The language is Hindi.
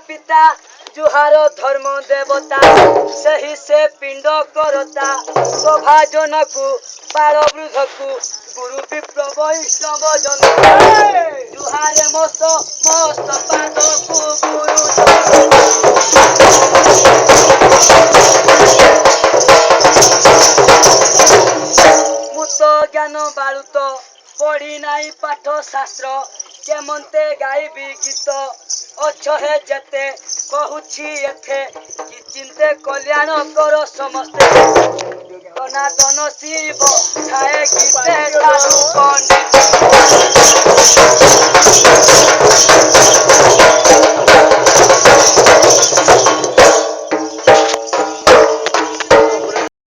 पिता जुहार धर्म देवता सही से पिंड करता सभाजन को बार वृद्ध को गुरु विप्लव वैष्णव जन जुहारे मस्त मस्त पाद को गुरु मुत ज्ञान बालुत पढ़ी नाई पाठ शास्त्र केमते गायबी गीत अछहे जेते कहूछि एथे कि चिंते कल्याण कर समस्ते सनातन शिव ठाए गीते साधु पंडित